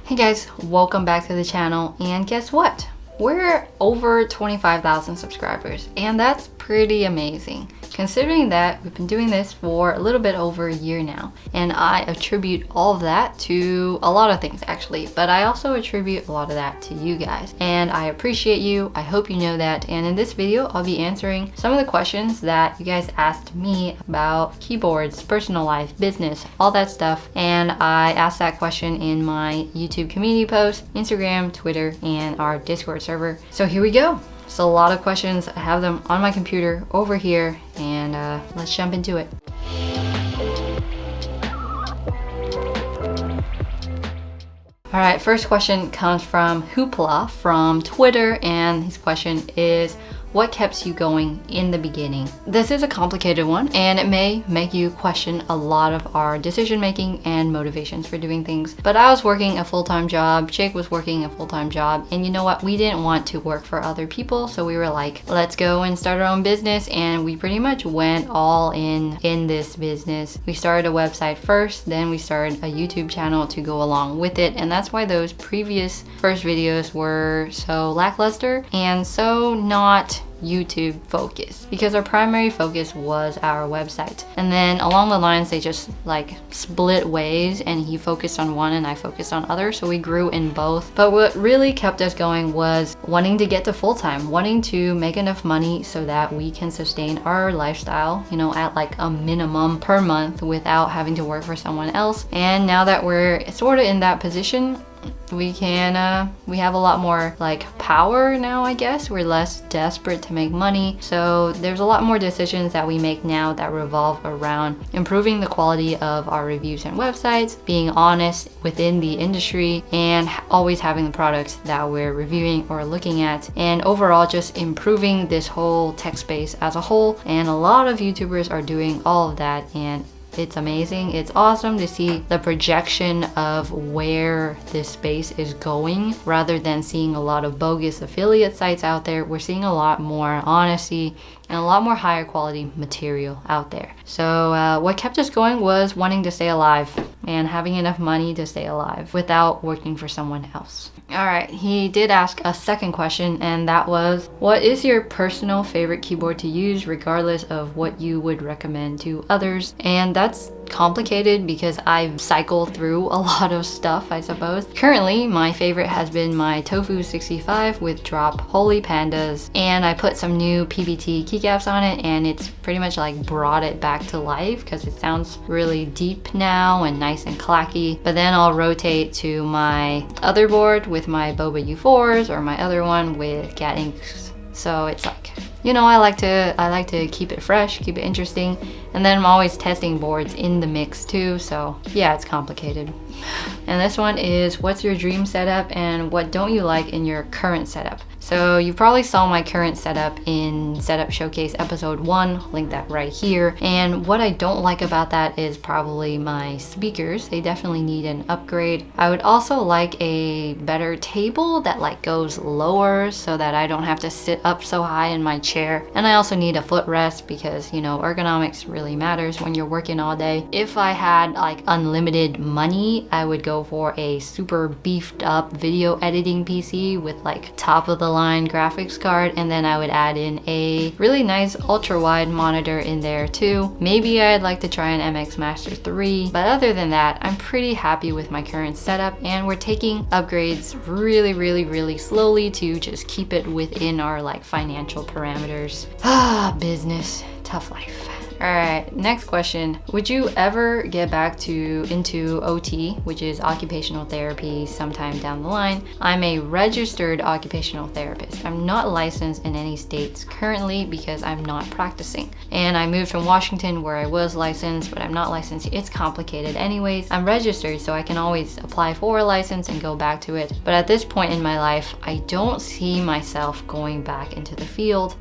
Hey guys, welcome back to the channel, and guess what? We're over 25,000 subscribers, and that's pretty amazing. Considering that we've been doing this for a little bit over a year now, and I attribute all of that to a lot of things actually, but I also attribute a lot of that to you guys, and I appreciate you. I hope you know that. And in this video, I'll be answering some of the questions that you guys asked me about keyboards, personal life, business, all that stuff. And I asked that question in my YouTube community post, Instagram, Twitter, and our Discord server. So here we go. So a lot of questions. I have them on my computer over here, and let's jump into it. All right, first question comes from Hoopla from Twitter, and his question is, what kept you going in the beginning? This is a complicated one, and it may make you question a lot of our decision making and motivations for doing things. But I was working a full-time job, Jake was working a full-time job, and you know what? We didn't want to work for other people, so we were like, let's go and start our own business. And we pretty much went all in this business. We started a website first, then we started a YouTube channel to go along with it, and that's why those previous first videos were so lackluster and so not YouTube focused, because our primary focus was our website. And then along the lines, they just like split ways, and he focused on one and I focused on other, so we grew in both. But what really kept us going was wanting to get to full-time, wanting to make enough money so that we can sustain our lifestyle, you know, at like a minimum per month without having to work for someone else. And now that we're sort of in that position, we have a lot more like power now, I guess. We're less desperate to make money, so there's a lot more decisions that we make now that revolve around improving the quality of our reviews and websites, being honest within the industry, and always having the products that we're reviewing or looking at, and overall just improving this whole tech space as a whole. And a lot of YouTubers are doing all of that, and it's amazing. It's awesome to see the projection of where this space is going, rather than seeing a lot of bogus affiliate sites out there. We're seeing a lot more honesty and a lot more higher quality material out there. So what kept us going was wanting to stay alive and having enough money to stay alive without working for someone else. All right, he did ask a second question, and that was, what is your personal favorite keyboard to use regardless of what you would recommend to others? And that's complicated because I've cycled through a lot of stuff, I suppose. Currently, my favorite has been my Tofu 65 with drop Holy Pandas, and I put some new PBT keycaps on it, and it's pretty much like brought it back to life because it sounds really deep now and nice and clacky. But then I'll rotate to my other board with my Boba U4s, or my other one with Cat Inks. So it's like, you know, I like to keep it fresh, keep it interesting, and then I'm always testing boards in the mix too, so yeah, it's complicated. And this one is, what's your dream setup and what don't you like in your current setup? So you probably saw my current setup in Setup Showcase episode 1, link that right here. And what I don't like about that is probably my speakers. They definitely need an upgrade. I would also like a better table that like goes lower so that I don't have to sit up so high in my chair. And I also need a footrest because, you know, ergonomics really matters when you're working all day. If I had like unlimited money, I would go for a super beefed up video editing PC with like top of the line graphics card, and then I would add in a really nice ultra wide monitor in there too. Maybe I'd like to try an MX Master 3, but other than that, I'm pretty happy with my current setup, and we're taking upgrades really slowly to just keep it within our like financial parameters. Business, tough life. All right, next question. Would you ever get back into OT, which is occupational therapy, sometime down the line? I'm a registered occupational therapist. I'm not licensed in any states currently because I'm not practicing. And I moved from Washington where I was licensed, but I'm not licensed. It's complicated anyways. I'm registered, so I can always apply for a license and go back to it. But at this point in my life, I don't see myself going back into the field.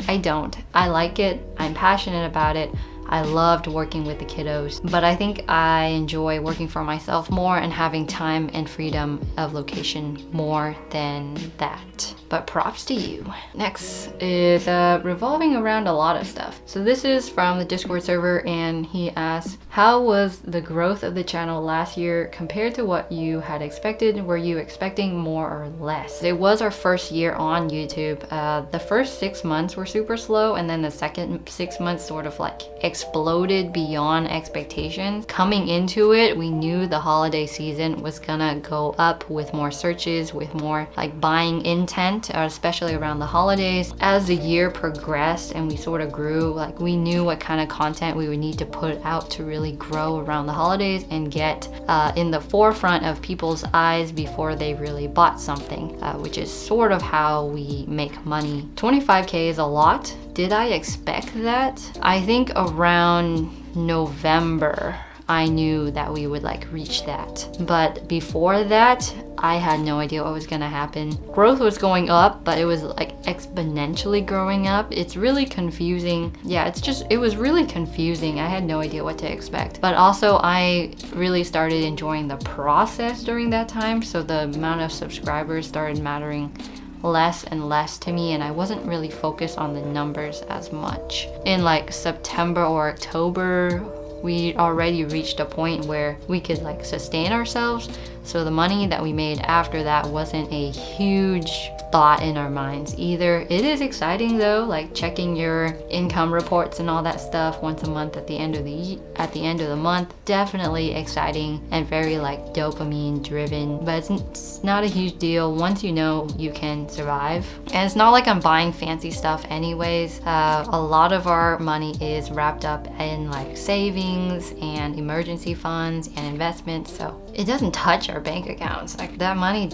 I don't. I like it. I'm passionate about it. I loved working with the kiddos, but I think I enjoy working for myself more and having time and freedom of location more than that. But props to you. Next is revolving around a lot of stuff. So this is from the Discord server, and he asks, how was the growth of the channel last year compared to what you had expected? Were you expecting more or less? It was our first year on YouTube. The first 6 months were super slow, and then the second 6 months sort of like exploded beyond expectations. Coming into it, we knew the holiday season was gonna go up with more searches, with more like buying intent, especially around the holidays. As the year progressed and we sort of grew, like we knew what kind of content we would need to put out to really grow around the holidays and get in the forefront of people's eyes before they really bought something, which is sort of how we make money. 25K is a lot. Did I expect that? I think around November I knew that we would like reach that. But before that, I had no idea what was gonna happen. Growth was going up, but it was like exponentially growing up. It's really confusing. Yeah, it was really confusing. I had no idea what to expect. But also I really started enjoying the process during that time. So the amount of subscribers started mattering less and less to me, and I wasn't really focused on the numbers as much. In like September or October, we already reached a point where we could like sustain ourselves. So the money that we made after that wasn't a huge thought in our minds either. It is exciting though, like checking your income reports and all that stuff once a month at the end of the month. Definitely exciting and very like dopamine driven, but it's not a huge deal once you know you can survive. And it's not like I'm buying fancy stuff anyways. A lot of our money is wrapped up in like savings and emergency funds and investments, so it doesn't touch our bank accounts. Like that money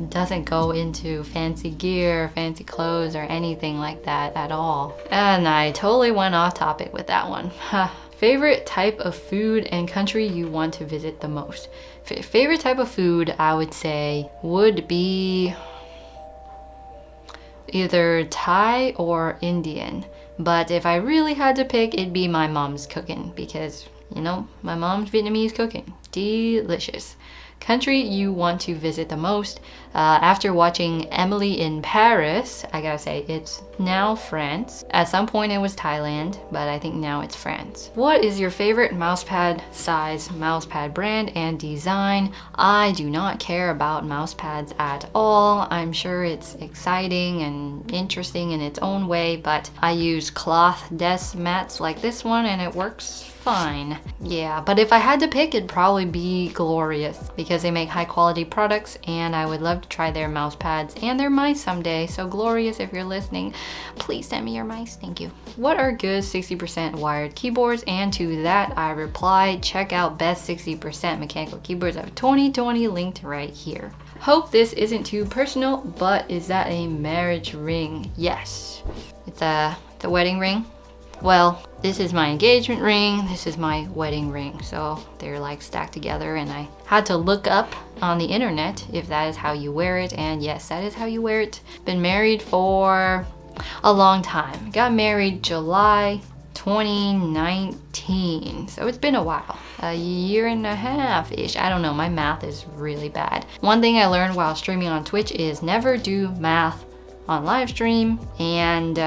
doesn't go into fancy gear, fancy clothes, or anything like that at all. And I totally went off topic with that one. Favorite type of food and country you want to visit the most? Favorite type of food, I would say, would be either Thai or Indian. But if I really had to pick, it'd be my mom's cooking, because you know, my mom's Vietnamese cooking. Delicious. Country you want to visit the most? After watching Emily in Paris, I gotta say it's now France. At some point it was Thailand, but I think now it's France. What is your favorite mousepad size, mousepad brand, and design? I do not care about mousepads at all. I'm sure it's exciting and interesting in its own way, but I use cloth desk mats like this one and it works fine. Yeah, but if I had to pick, it'd probably be Glorious, because they make high quality products and I would love to try their mouse pads and their mice someday. So Glorious, if you're listening, please send me your mice, thank you. What are good 60% wired keyboards? And to that I replied, check out best 60% mechanical keyboards of 2020, linked right here. Hope this isn't too personal, but is that a marriage ring? Yes, it's a wedding ring. Well, this is my engagement ring, this is my wedding ring, so they're like stacked together, and I had to look up on the internet if that is how you wear it, and yes, that is how you wear it. Been married for a long time. Got married July 2019, so it's been a while. A year and a half-ish. I don't know, my math is really bad. One thing I learned while streaming on Twitch is never do math on live stream, and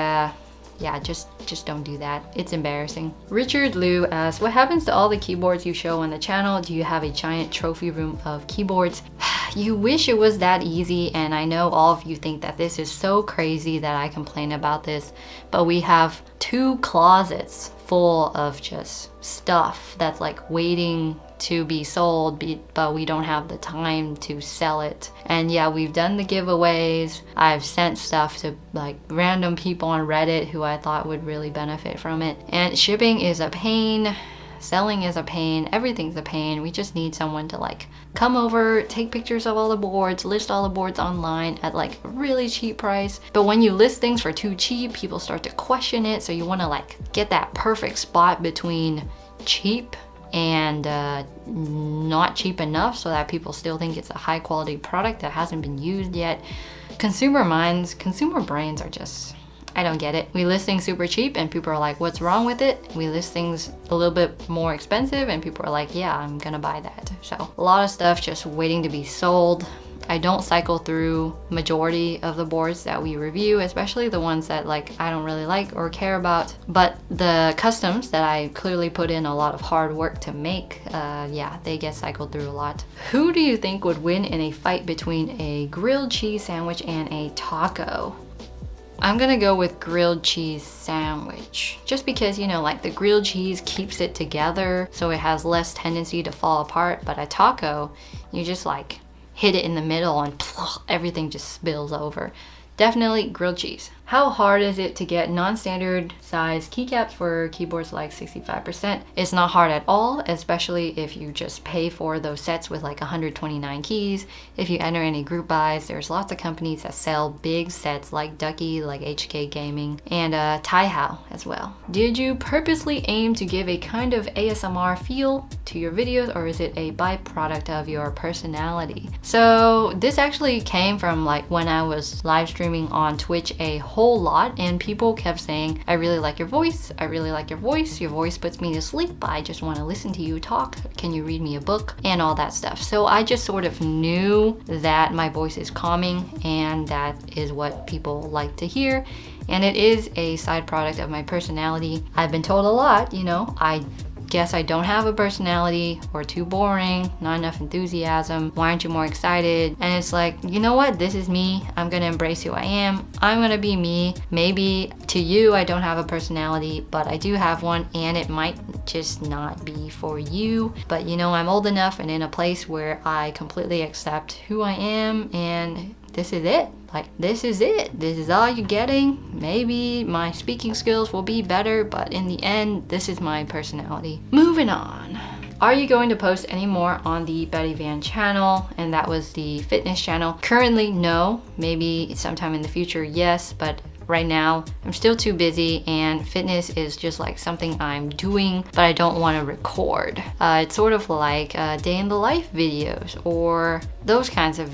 yeah, just don't do that. It's embarrassing. Richard Liu asks, what happens to all the keyboards you show on the channel? Do you have a giant trophy room of keyboards? You wish it was that easy, and I know all of you think that this is so crazy that I complain about this, but we have 2 closets full of just stuff that's like waiting to be sold, but we don't have the time to sell it. And yeah, we've done the giveaways. I've sent stuff to like random people on Reddit who I thought would really benefit from it. And shipping is a pain, selling is a pain, everything's a pain. We just need someone to like come over, take pictures of all the boards, list all the boards online at like a really cheap price. But when you list things for too cheap, people start to question it. So you want to like get that perfect spot between cheap and not cheap enough so that people still think it's a high quality product that hasn't been used yet. Consumer brains are just I don't get it. We list things super cheap and people are like, what's wrong with it? We list things a little bit more expensive and people are like, yeah, I'm gonna buy that. So a lot of stuff just waiting to be sold. I don't cycle through majority of the boards that we review, especially the ones that like I don't really like or care about. But the customs that I clearly put in a lot of hard work to make, yeah, they get cycled through a lot. Who do you think would win in a fight between a grilled cheese sandwich and a taco? I'm gonna go with grilled cheese sandwich. Just because, you know, like the grilled cheese keeps it together so it has less tendency to fall apart. But a taco, you just like hit it in the middle and everything just spills over. Definitely grilled cheese. How hard is it to get non-standard size keycaps for keyboards like 65%? It's not hard at all, especially if you just pay for those sets with like 129 keys. If you enter any group buys, there's lots of companies that sell big sets like Ducky, like HK Gaming, and Taihao as well. Did you purposely aim to give a kind of ASMR feel to your videos, or is it a byproduct of your personality? So this actually came from like when I was live streaming on Twitch a whole lot and people kept saying, I really like your voice, I really like your voice puts me to sleep, I just want to listen to you talk, can you read me a book, and all that stuff. So I just sort of knew that my voice is calming and that is what people like to hear, and it is a side product of my personality. I've been told a lot, you know, I guess I don't have a personality, or too boring, not enough enthusiasm, why aren't you more excited? And it's like, you know what, this is me, I'm gonna embrace who I am, I'm gonna be me. Maybe to you I don't have a personality, but I do have one, and it might just not be for you. But you know, I'm old enough and in a place where I completely accept who I am, and this is it. Like, this is it. This is all you're getting. Maybe my speaking skills will be better, but in the end, this is my personality. Moving on. Are you going to post any more on the Betty Van channel? And that was the fitness channel. Currently, no. Maybe sometime in the future, yes, but right now I'm still too busy, and fitness is just like something I'm doing but I don't want to record. It's sort of like day in the life videos or those kinds of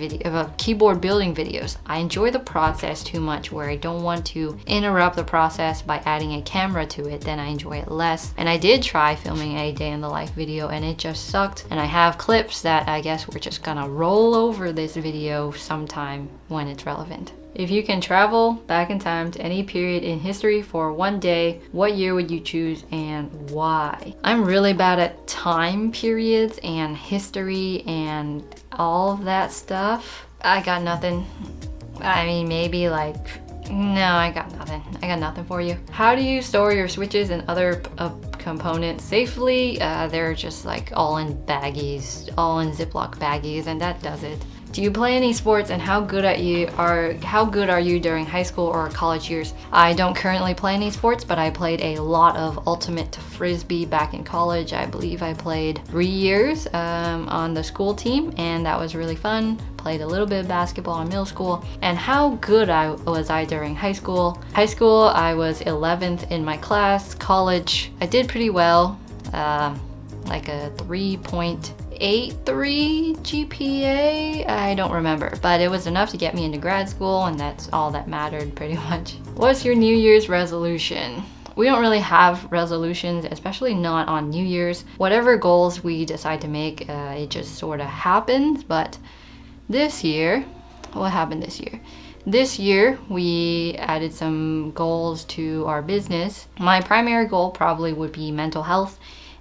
keyboard building videos. I enjoy the process too much where I don't want to interrupt the process by adding a camera to it, then I enjoy it less. And I did try filming a day in the life video and it just sucked, and I have clips that I guess we're just gonna roll over this video sometime when it's relevant. If you can travel back in time to any period in history for one day, what year would you choose and why? I'm really bad at time periods and history and all of that stuff. I got nothing. I mean, maybe like, no, I got nothing. I got nothing for you. How do you store your switches and other components safely? They're just like all in baggies, all in Ziploc baggies, and that does it. Do you play any sports, and how good are you during high school or college years? I don't currently play any sports, but I played a lot of ultimate frisbee back in college. I believe I played 3 years on the school team, and that was really fun. Played a little bit of basketball in middle school. And how good was I during high school? High school, I was 11th in my class. College, I did pretty well, like a 3.83 GPA, I don't remember, but it was enough to get me into grad school, and that's all that mattered pretty much. What's your New Year's resolution? We don't really have resolutions, especially not on New Year's. Whatever goals we decide to make, it just sort of happens. But this year, what happened this year? This year, we added some goals to our business. My primary goal probably would be mental health.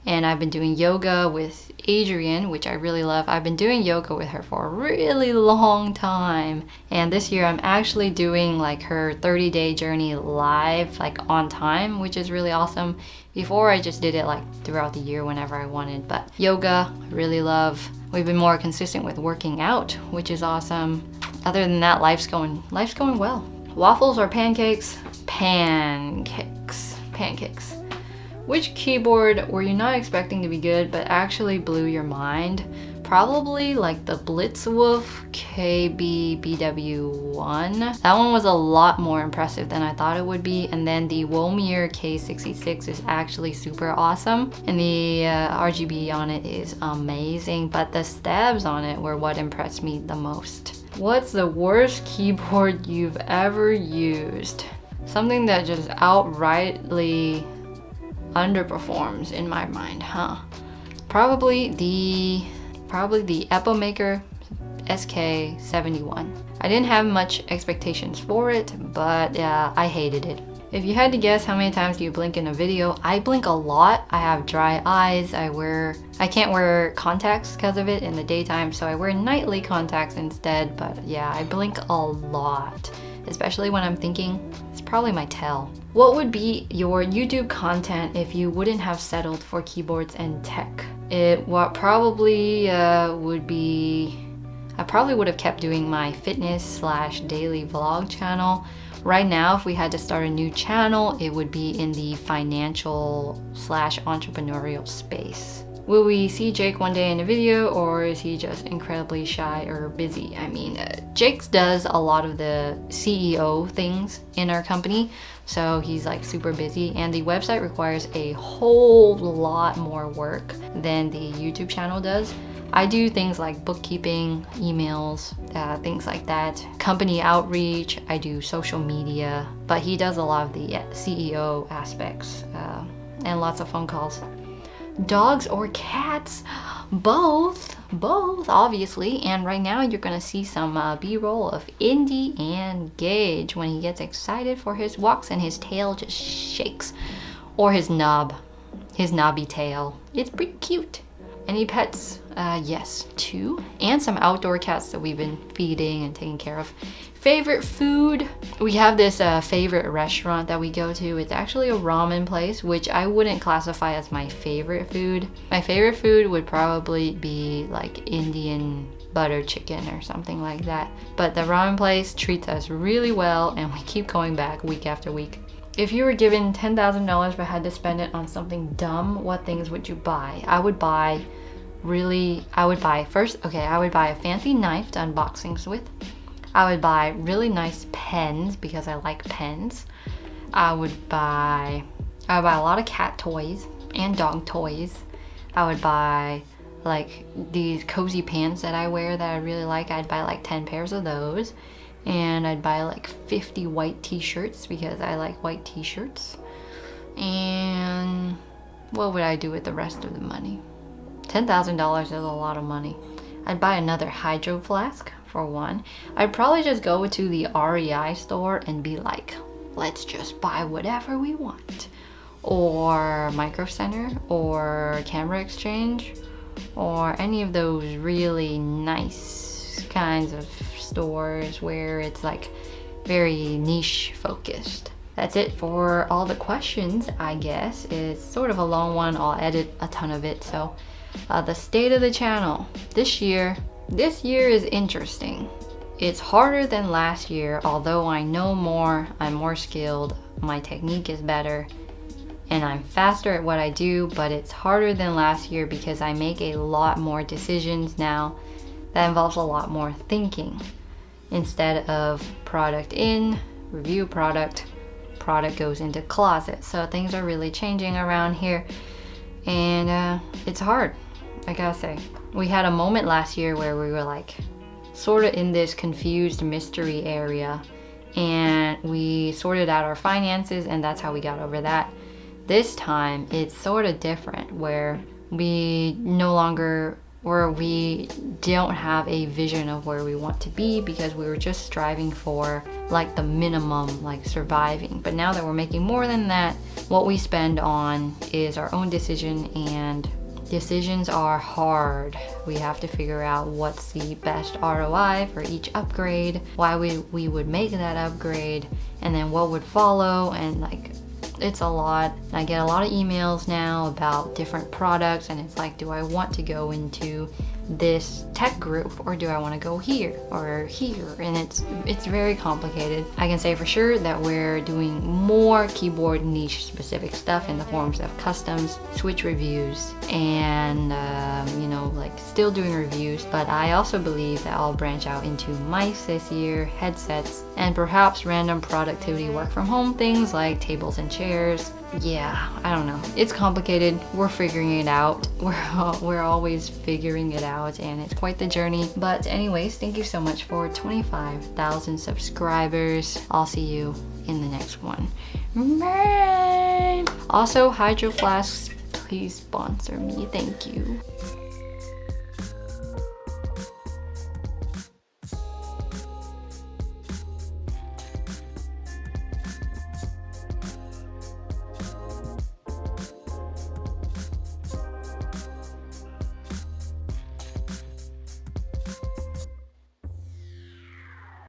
And I've been doing yoga with Adrienne, which I really love. I've been doing yoga with her for a really long time. And this year I'm actually doing like her 30-day journey live, like on time, which is really awesome. Before I just did it like throughout the year whenever I wanted. But yoga, I really love. We've been more consistent with working out, which is awesome. Other than that, life's going well. Waffles or pancakes? Pancakes. Which keyboard were you not expecting to be good but actually blew your mind? Probably like the Blitzwolf KBBW1. That one was a lot more impressive than I thought it would be. And then the Womier K66 is actually super awesome. And the RGB on it is amazing. But the stabs on it were what impressed me the most. What's the worst keyboard you've ever used? Something that just outrightly underperforms in my mind, huh? Probably the Apple Maker SK71. I didn't have much expectations for it, but I hated it. If you had to guess how many times do you blink in a video, I blink a lot. I have dry eyes. I can't wear contacts because of it in the daytime, so I wear nightly contacts instead. But yeah, I blink a lot, especially when I'm thinking. It's probably my tell. What would be your YouTube content if you wouldn't have settled for keyboards and tech? What probably would be, I probably would have kept doing my fitness/daily vlog channel. Right now, if we had to start a new channel, it would be in the financial/entrepreneurial space. Will we see Jake one day in a video, or is he just incredibly shy or busy? I mean, Jake does a lot of the CEO things in our company, so he's like super busy, and the website requires a whole lot more work than the YouTube channel does. I do things like bookkeeping, emails, things like that, company outreach, I do social media, but he does a lot of the CEO aspects and lots of phone calls. Dogs or cats? Both, obviously. And right now you're gonna see some B-roll of Indy and Gage when he gets excited for his walks and his tail just shakes. Or his knobby tail. It's pretty cute. Any pets? Yes, 2. And some outdoor cats that we've been feeding and taking care of. Favorite food? We have this favorite restaurant that we go to. It's actually a ramen place, which I wouldn't classify as my favorite food. My favorite food would probably be like Indian butter chicken or something like that. But the ramen place treats us really well, and we keep going back week after week. If you were given $10,000 but had to spend it on something dumb, what things would you buy? I would buy a fancy knife to unboxings with. I would buy really nice pens because I like pens. I would buy a lot of cat toys and dog toys. I would buy like these cozy pants that I wear that I really like. I'd buy like 10 pairs of those. And I'd buy like 50 white t-shirts because I like white t-shirts. And what would I do with the rest of the money? $10,000 is a lot of money. I'd buy another hydro flask for one. I'd probably just go to the REI store and be like, let's just buy whatever we want. Or Micro Center, or Camera Exchange, or any of those really nice kinds of stores where it's like very niche focused. That's it for all the questions, I guess. It's sort of a long one. I'll edit a ton of it. So the state of the channel this year is interesting. It's harder than last year, although I know more, I'm more skilled, my technique is better, and I'm faster at what I do, but it's harder than last year because I make a lot more decisions now that involves a lot more thinking. Instead of product in, review product goes into closet. So things are really changing around here, and it's hard, I gotta say. We had a moment last year where we were like sort of in this confused mystery area, and we sorted out our finances, and that's how we got over that. This time it's sort of different, where we don't have a vision of where we want to be because we were just striving for like the minimum, like surviving. But now that we're making more than that, what we spend on is our own decision, and decisions are hard. We have to figure out what's the best ROI for each upgrade, why we would make that upgrade, and then what would follow, and like it's a lot. I get a lot of emails now about different products, and it's like, do I want to go into this tech group, or do I want to go here or here? And it's very complicated. I can say for sure that we're doing more keyboard niche specific stuff in the forms of customs, Switch reviews, and like still doing reviews. But I also believe that I'll branch out into mice this year, headsets, and perhaps random productivity work from home things like tables and chairs. yeah, I don't know. It's complicated. We're figuring it out. We're always figuring it out, and it's quite the journey. But anyways, thank you so much for 25,000 subscribers. I'll see you in the next one. Bye. Also, Hydro Flasks, please sponsor me. Thank you.